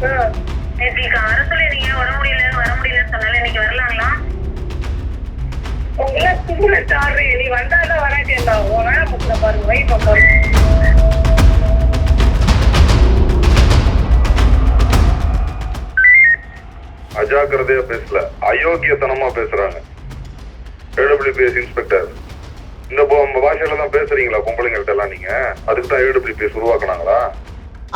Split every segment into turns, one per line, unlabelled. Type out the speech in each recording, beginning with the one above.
நேற்று வர சொல்லிருந்தீங்க, உடம்பு முடியலன்னு வர முடியலன்னு சொன்னால இன்னைக்கு வரலாங்களா? உங்களை சிகரெட் ஆடுறீங்க, நீ வந்தாதான் வராட்டேன் உன் வேலை முக்கிய பாருங்க, வை பாருங்க.
அஜாக்கிரதையா பேசல, அயோக்கியத்தனமா பேசுறாங்க. ஏடபிள்யூபிஎஸ் இன்ஸ்பெக்டர், இந்த பாஷையில தான் பேசுறீங்களா பொம்பளைங்கள்ட்ட எல்லாம்? நீங்க அதுக்கு தான் ஏடபிள்யூபிஎஸ் உருவாக்குனாங்களா?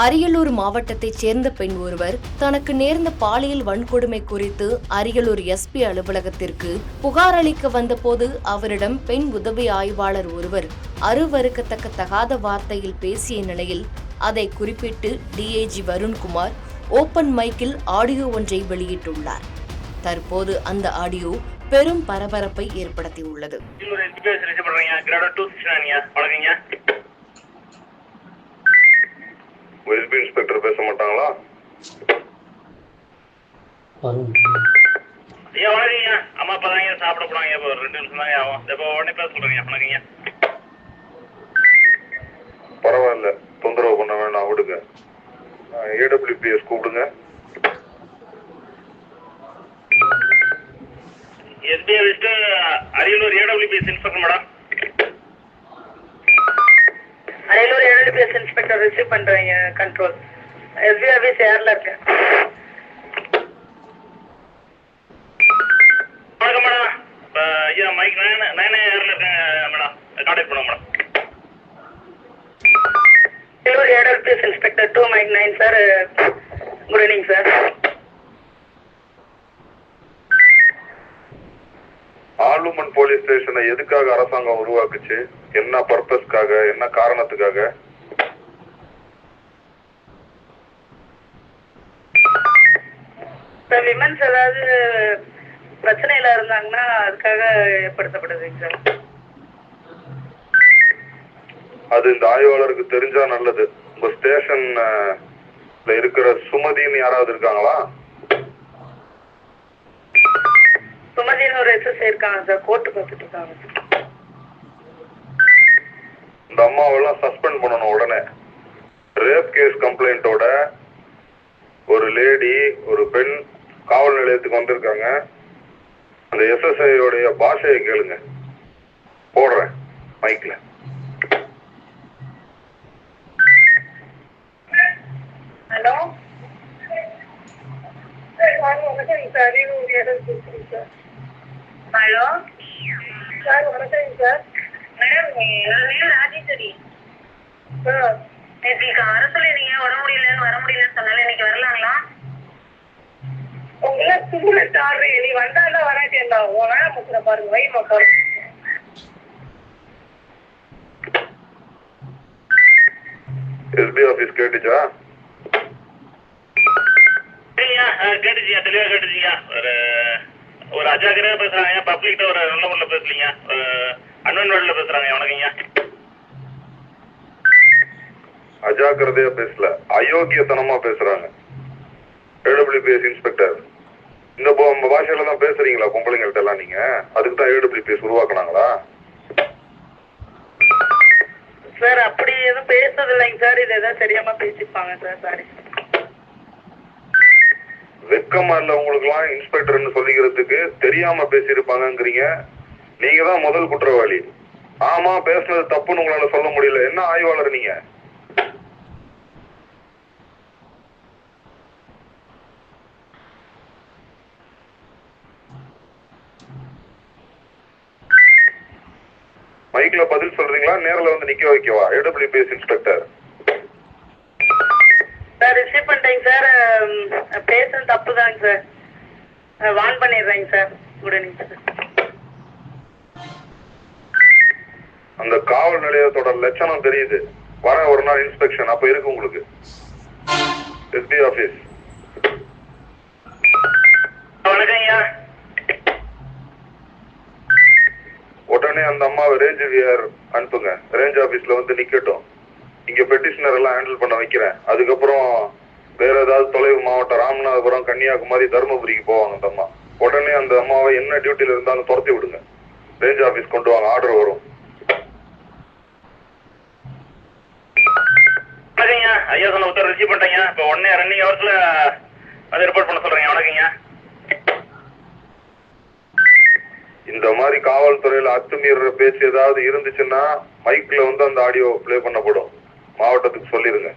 அரியலூர் மாவட்டத்தைச் சேர்ந்த பெண் ஒருவர் தனக்கு நேர்ந்த பாலியல் வன்கொடுமை குறித்து அரியலூர் எஸ்பி அலுவலகத்திற்கு புகார் அளிக்க வந்தபோது அவரிடம் பெண் உதவி ஆய்வாளர் ஒருவர் அருவருக்கத்தக்க வார்த்தையில் பேசிய நிலையில் அதை குறிப்பிட்டு டிஐஜி வருண்குமார் ஓபன் மைக்கில் ஆடியோ ஒன்றை வெளியிட்டுள்ளார். தற்போது அந்த ஆடியோ பெரும் பரபரப்பை ஏற்படுத்தியுள்ளது.
எஸ்பி இன்ஸ்பெக்டர் பேச மாட்டாங்களா?
அம்மா அப்பதாங்க சாப்பிட போறாங்க, 2 நிமிஷம் தாங்க ஆகும். உடனே பேச சொல்றீங்க. வணக்கங்க.
பரவாயில்ல, தொந்தரவு பண்ண வேணாம், விடுங்க. ஏடபிள்யூபிஎஸ் கூப்பிடுங்க.
எஸ்பி ஆஃபீஸ்க்கு Ariyalur AWPS inspector madam.
Ariyalur AWPS inspector receive பண்றீங்க கண்ட்ரோல். எஸ்பி ஆஃபீஸ் யார்ல இருக்கு?
வணக்கம் மேடம். ஐயா மைக் 9 யாரில் இருக்கேன் மேடம், கான்டாக்ட் பண்ணுங்க madam.
Ariyalur AWPS inspector 2 mike 9 sir. Good evening sir.
ஆலுமன் போலீஸ் ஸ்டேஷனை எதுக்காக அரசாங்கம் உருவாக்குச்சு? என்ன பர்பஸ்க்காக, என்ன காரணத்துக்காக?
விமன்ஸ் ஏதாவது பிரச்சனையில இருந்தாங்கன்னா அதுக்காக ஏற்படுத்தப்படுதுங்க சார்.
அது இந்த ஆய்வாளருக்கு தெரிஞ்சா நல்லது. உங்க ஸ்டேஷன்ல இருக்கிற சுமதின்னு யாராவது இருக்காங்களா?
சுமதினு ஒரு எஸ்எஸ்ஐ இருக்காங்க சார், கோர்ட்டு பார்த்துட்டு இருக்காங்க சார்.
இந்த அம்மாவெல்லாம் சஸ்பெண்ட் பண்ணணும் உடனே. ரேப் கேஸ் கம்ப்ளைண்டோட ஒரு லேடி, ஒரு பெண் காவல் நிலையத்துக்கு வந்திருக்காங்க. அந்த எஸ்எஸ்ஐயோடைய பாஷையை கேளுங்க, போடுறேன் மைக்ல.
ஹலோ சார், வணக்கம் sir. Ariyalur AWPS sir. Hello sir, வணக்கம் சார். Madam, Rajeswari sir. நேற்று வர சொல்லிருந்தீங்க, உடம்பு முடியலன்னு வர முடியலன்னு சொன்னால இன்னைக்கு வரலாங்களா? உங்களை சிகரெட் ஆடுறீங்க, நீ வந்தாதான் வராட்டேன் உன் வேலை முக்கிய பாருங்க, வை பாருங்க.
எஸ்பி ஆபீஸ் கேட்டுச்சா?
கேட்டுச்சியா, தெளிவா கேட்டுச்சியா. ஒரு அஜாக்கிரதையா பேசுறாங்க, பப்ளிக்ட ஒரு நல்ல முறையில பேசலீங்க, அன்வன் வேர்ட்ல பேசுறாங்க. வணக்கங்க.
அஜாக்கிரதையா பேசல, அயோக்கியத்தனமா பேசுறாங்க. ஏடபிள்யூபிஎஸ் இன்ஸ்பெக்டர், இந்த பாஷையில தான் பேசுறீங்களா பொம்பளைங்கள்ட்ட எல்லாம்? நீங்க அதுக்கு தான் ஏடபிள்யூபிஎஸ் உருவாக்குனாங்களா?
சார் அப்படி எதுவும் பேசுறது இல்லைங்க சார், இது எதாவது தெரியாம பேசிப்பாங்க சார். சாரி.
வெக்கமா இல்ல உங்களுக்கு எல்லாம் இன்ஸ்பெக்டர்னு சொல்லிக்கிறதுக்கு? தெரியாம பேசியிருப்பாங்கங்கிறீங்க. நீங்க தான் முதல் குற்றவாளி. ஆமா, பேசுனது தப்புன்னு உங்களால சொல்ல முடியல. என்ன ஆய்வாளர் நீங்க? மைக்ல பதில் சொல்றீங்களா? நேரில் வந்து நிக்க வைக்கவா? ஏடபிள்யூபிஎஸ் இன்ஸ்பெக்டர்
சார், ரிசீவ் பண்ணிட்டேங்க சார். பேசுறது தப்பு தாங்க சார், வான் பண்ணிடுறேங்க சார். Good evening sir.
அந்த காவல் நிலையத்தோட லட்சணம் தெரியுது. வர ஒரு நாள் இன்ஸ்பெக்ஷன் அப்ப இருக்கு உங்களுக்கு. SP office.
வணக்கங்கய்யா.
உடனே அந்த அம்மாவை ரேஞ்ச் விஆர் அனுப்புங்க. ரேஞ்ச் ஆபீஸ்ல வந்து நிக்கட்டும். இங்க பெட்டிஷனர் எல்லாம் ஹேண்டில் பண்ண வைக்கிறேன். அதுக்கப்புறம் வேற ஏதாவது தொலைவு மாவட்டம், ராமநாதபுரம், கன்னியாகுமரி, தருமபுரிக்கு போவாங்க அந்த அம்மா. உடனே அந்த அம்மாவை என்ன டியூட்டில இருந்தாலும் துரத்தி விடுங்க. ரேஞ்ச் ஆபீஸ் கொண்டு வாங்க, ஆர்டர் வரும்.
ஐயா ஐயா சொன்ன உத்தரவு ரிசீவ் பண்ணிட்டேங்க. இப்போ உடனே ரன்னிங் ஹவர்ஸ்ல அதை ரிப்போர்ட் பண்ண சொல்றேங்க. வணக்கங்க.
இந்த மாதிரி காவல்துறையில அத்துமீற பேச்சு ஏதாவது இருந்துச்சுன்னா மைக்ல வந்து அந்த ஆடியோ பிளே பண்ணப்படும். மாவட்டத்துக்கு சொல்லிருங்க.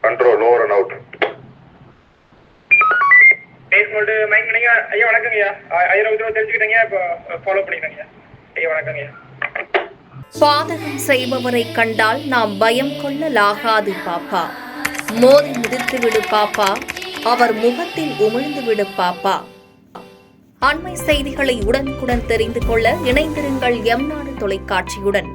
Control over and out.
Mic பண்ணீங்க ஐயா. வணக்கங்க ஐயா. 1000 உத்தரவு தெரிஞ்சுக்கிட்டீங்க. இப்போ ஃபாலோ பண்ணிக்கிறேங்க ஐயா. வணக்கங்க ஐயா.
பாதகம் செய்பவரை கண்டால் நாம் பயம் கொள்ளலாகாது பாப்பா. மோதி மிதித்து விடு பாப்பா, அவர் முகத்தில் உமிழ்ந்து விடு பாப்பா. அண்மை செய்திகளை உடனுக்குடன் தெரிந்து கொள்ள இணைந்திருங்கள் எம் நாடு தொலைக்காட்சியுடன்.